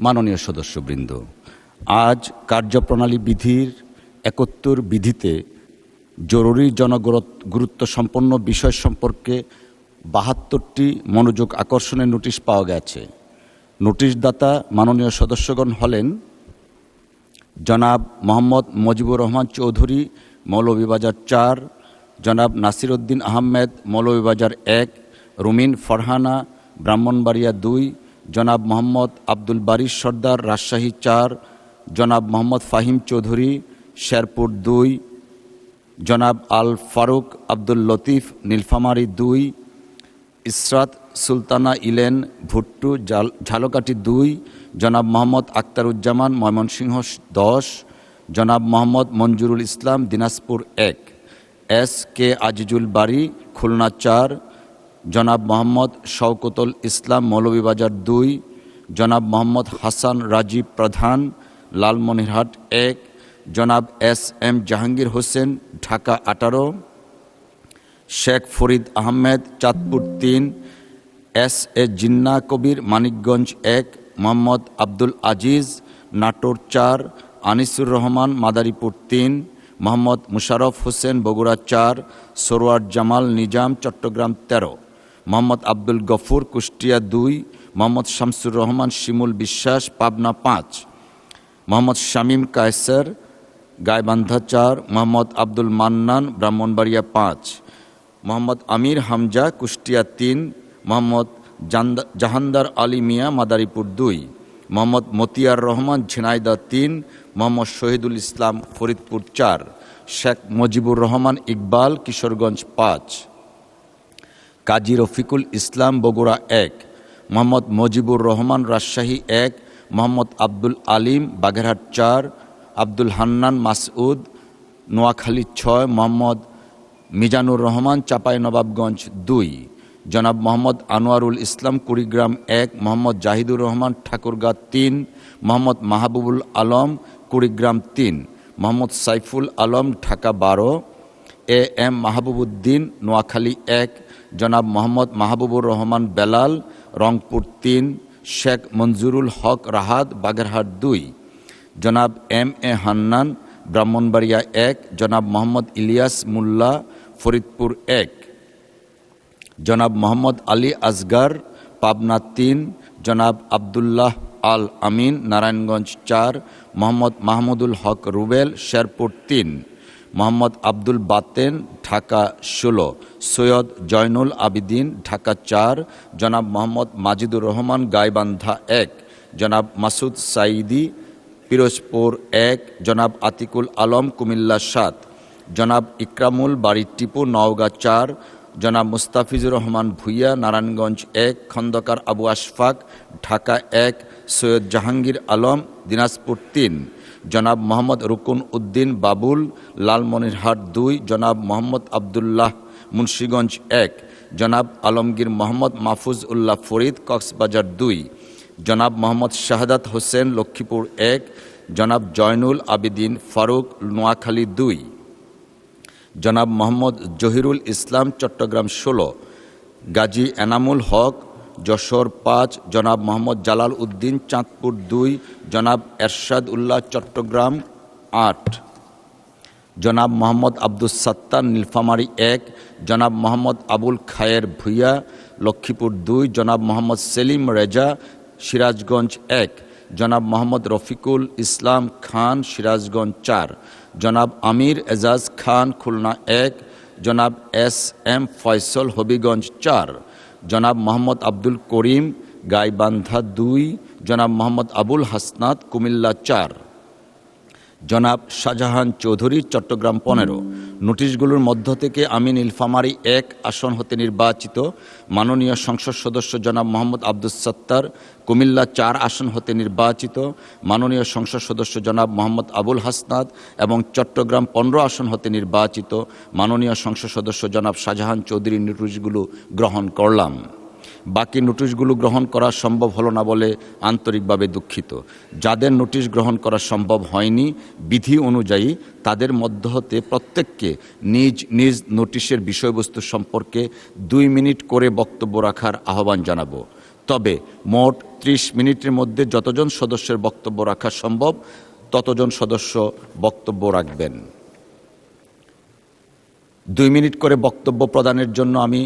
মাননীয় সদস্যবৃন্দ, আজ কার্যপ্রণালী বিধির ৭১ বিধিতে জরুরি জনগুরুত্বসম্পন্ন বিষয় সম্পর্কে ৭২টি মনোযোগ আকর্ষণের নোটিশ পাওয়া গেছে। নোটিশদাতা মাননীয় সদস্যগণ হলেন জনাব মোহাম্মদ মজিবুর রহমান চৌধুরী, মৌলভীবাজার ৪, জনাব নাসির উদ্দিন আহমেদ, মৌলভীবাজার ১, রুমিন ফরহানা, ব্রাহ্মণবাড়িয়া ২, জনাব মোহাম্মদ আব্দুল বারী সর্দার, রাজশাহী ৪, জনাব মোহাম্মদ ফাহিম চৌধুরী, শেরপুর ২, জনাব আল ফারুক আব্দুল লতিফ, নীলফামারী ২, ইসরাত সুলতানা ইলেন, ভুট্টু, ঝালকাঠি ২, জনাব মোহাম্মদ আখতারুজ্জামান, ময়মনসিংহ ১০, জনাব মোহাম্মদ মঞ্জুরুল ইসলাম, দিনাজপুর ১, এস কে আজিজুল বারী, খুলনা ৪, জনাব মোহাম্মদ শওকতুল ইসলাম, মৌলভীবাজার ২, জনাব মোহাম্মদ হাসান রাজীব প্রধান, লালমনিরহাট ১, জনাব S M Jahangir Hossain, Dhaka ১৮, Sheikh Farid Ahmed, Chandpur ৩, S A Jinnah Kabir, Manikganj ১, Mohammad Abdul Aziz, Natore ৪, Anisur Rahman, Madaripur ৩, Mohammad Musharraf Hossain, Bogura ৪, Sarwar Jamal Nizam, Chattogram ১৩, Mohammad Abdul Gafur, Kushtia ২, Mohammad Shamsur Rahman Shimul Biswas, Pabna ৫, Mohammad Shamim Kaiser, Gaibandha ৪, Mohammad Abdul Mannan, Brahmanbaria ৫, Mohammad আমির হামজা, কুষ্টিয়া ৩, মোহাম্মদ জাহানদার আলী মিয়া, মাদারীপুর ২, মোহাম্মদ মতিয়ার রহমান, ঝিনাইদহ ৩, মোহাম্মদ শহীদুল ইসলাম, ফরিদপুর ৪, শেখ মুজিবুর রহমান ইকবাল, কিশোরগঞ্জ ৫, কাজী রফিকুল ইসলাম, বগুড়া ১, মোহাম্মদ মুজিবুর রহমান, রাজশাহী ১, মোহাম্মদ আব্দুল আলিম, বাগেরহাট ৪, আব্দুল হান্নান মাসউদ, নোয়াখালী ৬, মোহাম্মদ মিজানুর রহমান, চাঁপাইনবাবগঞ্জ ২, জনাব মোহাম্মদ আনোয়ারুল ইসলাম, কুড়িগ্রাম ১, মোহাম্মদ জাহিদুর রহমান, ঠাকুরগাঁ ৩, মোহাম্মদ মাহবুবুল আলম, কুড়িগ্রাম ৩, মোহাম্মদ সাইফুল আলম, ঢাকা ১২, এ এম মাহবুবউদ্দিন, নোয়াখালী ১, জনাব মোহাম্মদ মাহবুবুর রহমান বেলাল, রংপুর ৩, শেখ মঞ্জুরুল হক রাহাত, বাগেরহাট ২, জনাব এম এ হান্নান, ব্রাহ্মণবাড়িয়া ১, জনাব মোহাম্মদ ইলিয়াস মোল্লা, ফরিদপুর ১, জনাব মোহাম্মদ আলী আসগার, পাবনা ৩, জনাব আবদুল্লাহ আল আমিন, নারায়ণগঞ্জ ৪, মোহাম্মদ মাহমুদুল হক রুবেল, শেরপুর ৩, মোহাম্মদ আব্দুল বাতেন, ঢাকা ১৬, সৈয়দ জয়নুল আবিদিন, ঢাকা ৪, জনাব মোহাম্মদ মাজিদুর রহমান, গাইবান্ধা ১, জনাব মাসুদ সাইদি, পিরোজপুর ১, জনাব আতিকুল আলম, কুমিল্লা ৭, জনাব ইকরামুল বাড়ি টিপু, নওগাঁ ৪, জনাব মুস্তাফিজুর রহমান ভুইয়া, নারায়ণগঞ্জ ১, খন্দকার আবু আশফাক, ঢাকা ১, সৈয়দ জাহাঙ্গীর আলম, দিনাজপুর ৩, জনাব মোহাম্মদ রুকুন উদ্দিন বাবুল, লালমনিরহাট ২, জনাব মোহাম্মদ আবদুল্লাহ, মুন্সীগঞ্জ ১, জনাব আলমগীর মোহাম্মদ মাহফুজ উল্লাহ ফরিদ, কক্সবাজার ২, জনাব মোহাম্মদ শাহাদাত হোসেন, লক্ষ্মীপুর ১, জনাব জয়নুল আবিদিন ফারুক, নোয়াখালী ২, জনাব মোহাম্মদ জহিরুল ইসলাম, চট্টগ্রাম ১৬, গাজী এনামুল হক, যশোর ৫, জনাব মোহাম্মদ জালাল উদ্দিন, চাঁদপুর ২, জনাব এরশাদ উল্লাহ, চট্টগ্রাম ৮, জনাব মোহাম্মদ আব্দুস সাত্তার, নীলফামারী ১, জনাব মোহাম্মদ আবুল খায়ের ভুইয়া, লক্ষ্মীপুর ২, জনাব মোহাম্মদ সেলিম রেজা, সিরাজগঞ্জ ১, জনাব মোহাম্মদ রফিকুল ইসলাম খান, সিরাজগঞ্জ ৪, জনাব আমির এজাজ খান, খুলনা ১, জনাব এস এম ফয়সল, হবিগঞ্জ ৪, জনাব মোহাম্মদ আব্দুল করিম, গাইবান্ধা ২, জনাব মোহাম্মদ আবুল হাসনাত, কুমিল্লা ৪, জনাব শাহজাহান চৌধুরী, চট্টগ্রাম ১৫। নোটিশগুলোর মধ্য থেকে আমি নীলফামারী ১ আসন হতে নির্বাচিত মাননীয় সংসদ সদস্য জনাব মোহাম্মদ আব্দুস সত্তার, কুমিল্লা ৪ আসন হতে নির্বাচিত মাননীয় সংসদ সদস্য জনাব মোহাম্মদ আবুল হাসনাত এবং চট্টগ্রাম ১৫ আসন হতে নির্বাচিত মাননীয় সংসদ সদস্য জনাব শাহজাহান চৌধুরীর নোটিশগুলো গ্রহণ করলাম। বাকি নোটিশগুলো গ্রহণ করা সম্ভব হলো না বলে আন্তরিকভাবে দুঃখিত। যাদের নোটিশ গ্রহণ করা সম্ভব হয়নি, বিধি অনুযায়ী তাদের মধ্য হতে প্রত্যেককে নিজ নিজ নোটিশের বিষয়বস্তু সম্পর্কে 2 মিনিট করে বক্তব্য রাখার আহ্বান জানাবো। তবে মোট 30 মিনিটের মধ্যে যতজন সদস্যের বক্তব্য রাখা সম্ভব ততজন সদস্য বক্তব্য রাখবেন। 2 মিনিট করে বক্তব্য প্রদানের জন্য আমি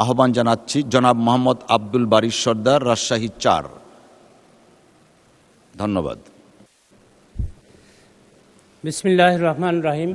আহ্বান জানাচ্ছি জনাব মোহাম্মদ আব্দুল বারী সর্দার, রাজশাহী 4। ধন্যবাদ। বিসমিল্লাহির রহমানির রহিম।